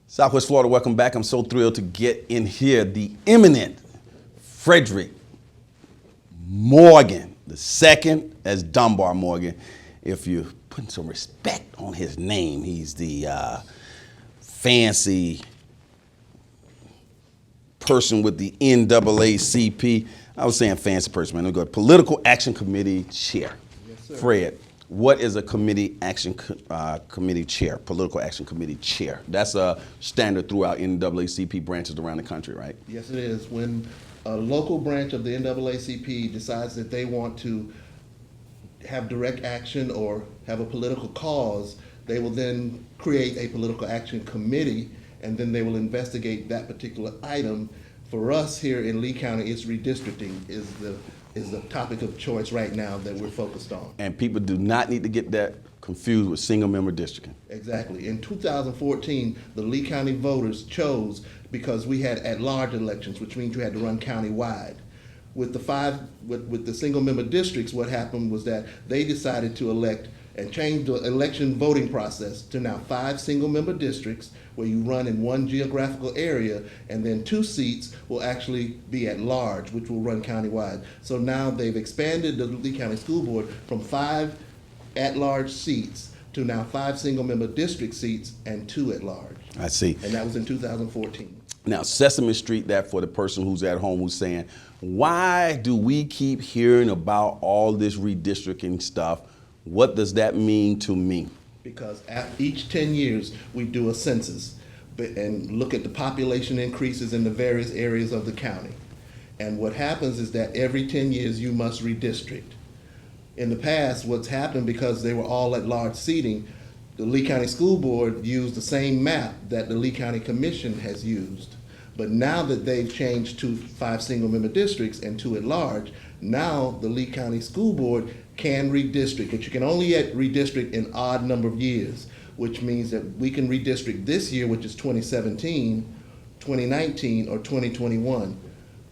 Southwest Florida, welcome back. I'm so thrilled to get in here. The eminent Fredrick Morgan, the second as Dunbar Morgan. If you're putting some respect on his name, he's the fancy person with the NAACP. I was saying fancy person, man. I'm going to Political Action Committee Chair. Yes, sir. Fred, what is a committee action committee chair, political action committee chair? That's a standard throughout NAACP branches around the country, right? Yes, it is. When a local branch of the NAACP decides that they want to have direct action or have a political cause, they will then create a political action committee, and then they will investigate that particular item. For us here in Lee County, it's redistricting is the topic of choice right now that we're focused on. And people do not need to get that confused with single member districting. Exactly. In 2014, the Lee County voters chose because we had at-large elections, which means you had to run county-wide. With the single member districts, what happened was that they decided to elect and change the election voting process to now 5 single member districts where you run in one geographical area, and then 2 seats will actually be at large, which will run countywide. So now they've expanded the Lee County School Board from 5 at-large seats to now 5 single member district seats and 2 at large. I see. And that was in 2014. Now, Sesame Street, that for the person who's at home who's saying, why do we keep hearing about all this redistricting stuff? What does that mean to me? Because each 10 years, we do a census and look at the population increases in the various areas of the county. And what happens is that every 10 years, you must redistrict. In the past, what's happened, because they were all at large seating, the Lee County School Board used the same map that the Lee County Commission has used. But now that they've changed to 5 single member districts and 2 at large, now the Lee County School Board can redistrict, but you can only redistrict an odd number of years, which means that we can redistrict this year, which is 2017, 2019, or 2021.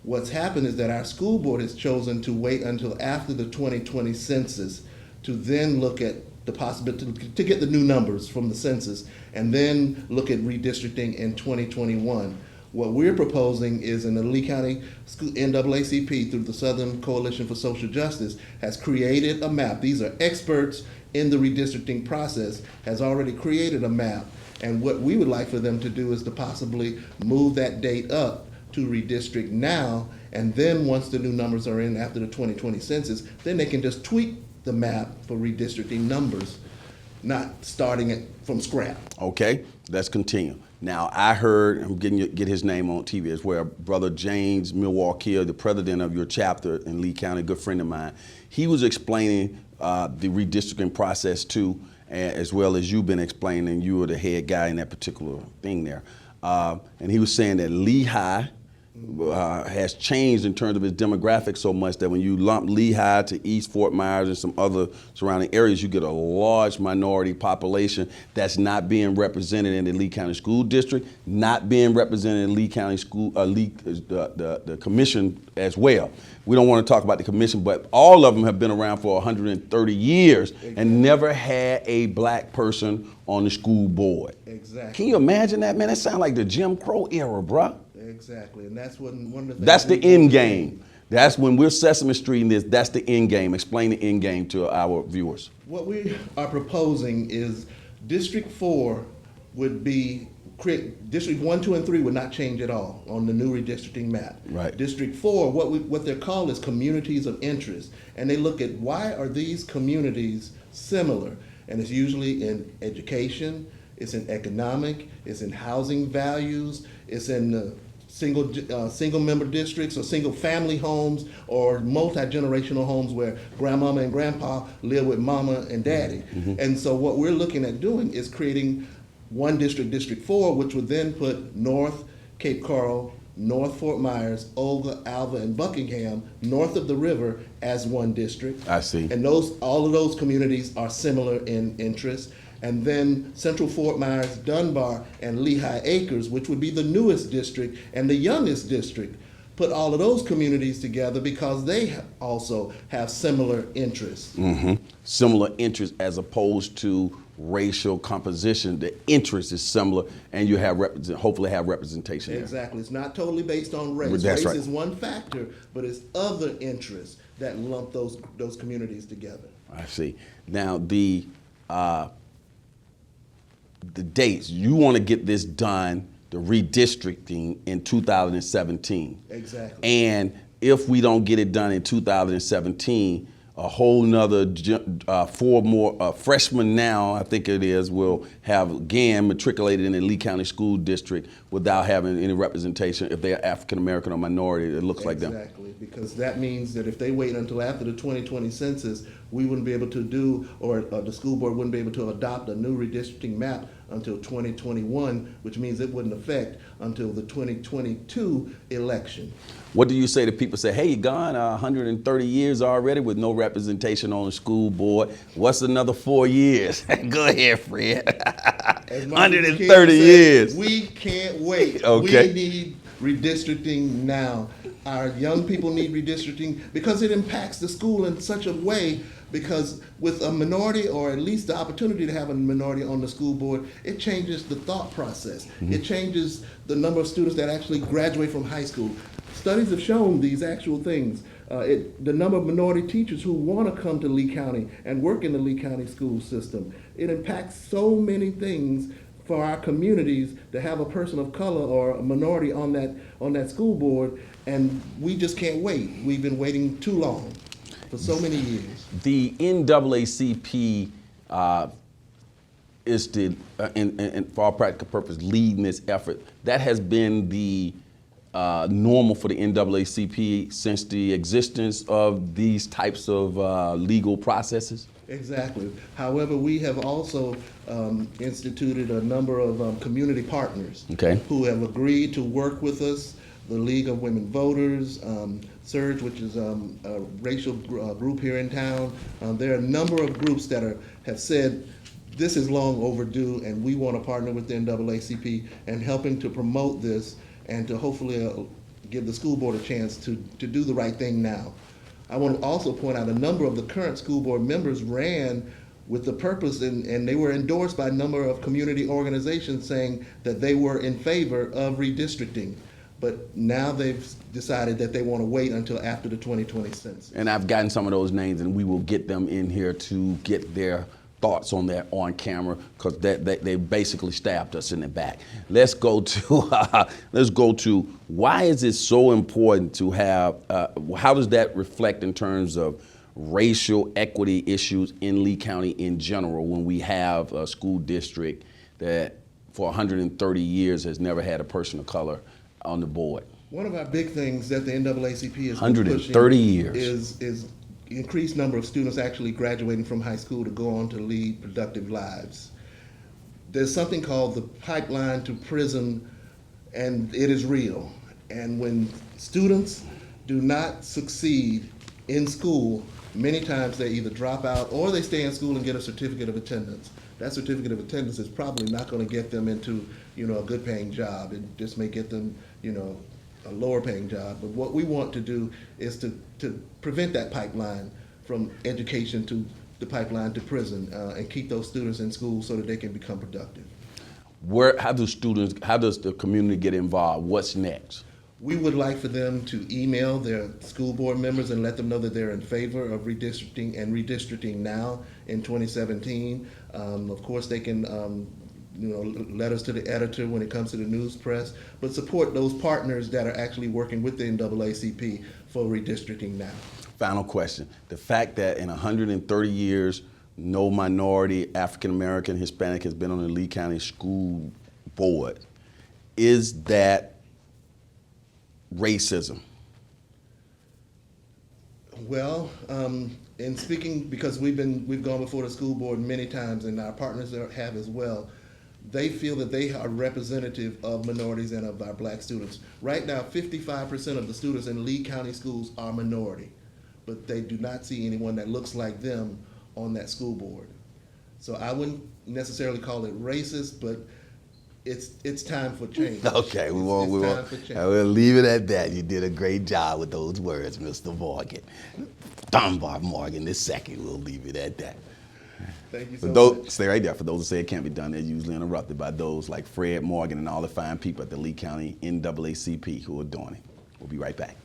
What's happened is that our school board has chosen to wait until after the 2020 census to then look at the possibility to get the new numbers from the census and then look at redistricting in 2021. What we're proposing is in the Lee County NAACP through the Southern Coalition for Social Justice has created a map. These are experts in the redistricting process, has already created a map. And what we would like for them to do is to possibly move that date up to redistrict now, and then once the new numbers are in after the 2020 census, then they can just tweak the map for redistricting numbers, not starting it from scratch. Okay, let's continue. Now, I heard, I'm get his name on TV as well, Brother James Milwaukee, the president of your chapter in Lee County, a good friend of mine. He was explaining the redistricting process too, as well as you've been explaining. You were the head guy in that particular thing there. And he was saying that Lehigh has changed in terms of its demographics so much that when you lump Lehigh to East Fort Myers and some other surrounding areas, you get a large minority population that's not being represented in the Lee County School District, not being represented in Lee County School, the commission as well. We don't want to talk about the commission, but all of them have been around for 130 years and never had a black person on the school board. Exactly. Can you imagine that, man? That sounds like the Jim Crow era, bruh. Exactly, and that's one of the things. That's the end game. That's when we're Sesame Street in this, that's the end game. Explain the end game to our viewers. What we are proposing is District 4 would be, District 1, 2, and 3 would not change at all on the new redistricting map. Right. District 4, what they're called is communities of interest, and they look at why are these communities similar, and it's usually in education, it's in economic, it's in housing values, it's in the single member districts or single family homes or multi-generational homes where grandmama and grandpa live with mama and daddy. Mm-hmm. And so what we're looking at doing is creating one district, District 4, which would then put North Cape Coral, North Fort Myers, Olga, Alva, and Buckingham north of the river as one district. I see. And all of those communities are similar in interest. And then Central Fort Myers, Dunbar, and Lehigh Acres, which would be the newest district and the youngest district, put all of those communities together because they also have similar interests. Mm-hmm. Similar interests as opposed to racial composition, the interest is similar, and you have hopefully have representation there. Exactly. It's not totally based on race. That's Race right. is one factor, but it's other interests that lump those communities together. I see. Now the dates, you want to get this done, the redistricting in 2017. Exactly. And if we don't get it done in 2017, a whole nother 4 more freshmen now, I think it is, will have again matriculated in the Lee County School District without having any representation if they're African American or minority. It looks like them. Exactly, because that means that if they wait until after the 2020 census, we wouldn't be able to do, or the school board wouldn't be able to adopt a new redistricting map until 2021, which means it wouldn't affect until the 2022 election. What do you say to people say, hey, you're gone 130 years already with no representation on the school board. What's another 4 years? Go ahead, Fred. 130 years. We can't wait. Okay. We need redistricting now. Our young people need redistricting because it impacts the school in such a way, because with a minority, or at least the opportunity to have a minority on the school board, it changes the thought process. Mm-hmm. It changes the number of students that actually graduate from high school. Studies have shown these actual things. The number of minority teachers who want to come to Lee County and work in the Lee County school system. It impacts so many things for our communities to have a person of color or a minority on that school board, and we just can't wait. We've been waiting too long, for so many years. The NAACP is the, and for all practical purpose, leading this effort. That has been the normal for the NAACP since the existence of these types of legal processes? Exactly. However, we have also instituted a number of community partners who have agreed to work with us. The League of Women Voters, SURGE, which is a racial group here in town. There are a number of groups that have said this is long overdue, and we want to partner with the NAACP and helping to promote this and to hopefully give the school board a chance to do the right thing now. I want to also point out a number of the current school board members ran with the purpose, and they were endorsed by a number of community organizations saying that they were in favor of redistricting. But now they've decided that they want to wait until after the 2020 census. And I've gotten some of those names, and we will get them in here to get their thoughts on that on camera, because they basically stabbed us in the back. Let's go to why is it so important to have, how does that reflect in terms of racial equity issues in Lee County in general when we have a school district that for 130 years has never had a person of color on the board? One of our big things that the NAACP is 130 years is increased number of students actually graduating from high school to go on to lead productive lives. There's something called the pipeline to prison, and it is real. And when students do not succeed in school, many times they either drop out or they stay in school and get a certificate of attendance. That certificate of attendance is probably not going to get them into, a good paying job. It just may get them, a lower paying job. But what we want to do is to prevent that pipeline from education to the pipeline to prison, and keep those students in school so that they can become productive. How does the community get involved? What's next? We would like for them to email their school board members and let them know that they're in favor of redistricting and redistricting now in 2017. Of course, they can letters to the editor when it comes to the news press, but support those partners that are actually working with the NAACP for redistricting now. Final question. The fact that in 130 years, no minority, African American, Hispanic has been on the Lee County School Board, is that racism? Well, in speaking, because we've gone before the school board many times, and our partners have as well, they feel that they are representative of minorities and of our black students. Right now, 55% of the students in Lee County schools are minority, but they do not see anyone that looks like them on that school board. So I wouldn't necessarily call it racist, but it's time for change. Okay, we'll leave it at that. You did a great job with those words, Mr. Morgan. Dunbar Morgan, this second, we'll leave it at that. Thank you For so those, much. stay right there. For those who say it can't be done, they're usually interrupted by those like Fred Morgan and all the fine people at the Lee County NAACP who are doing it. We'll be right back.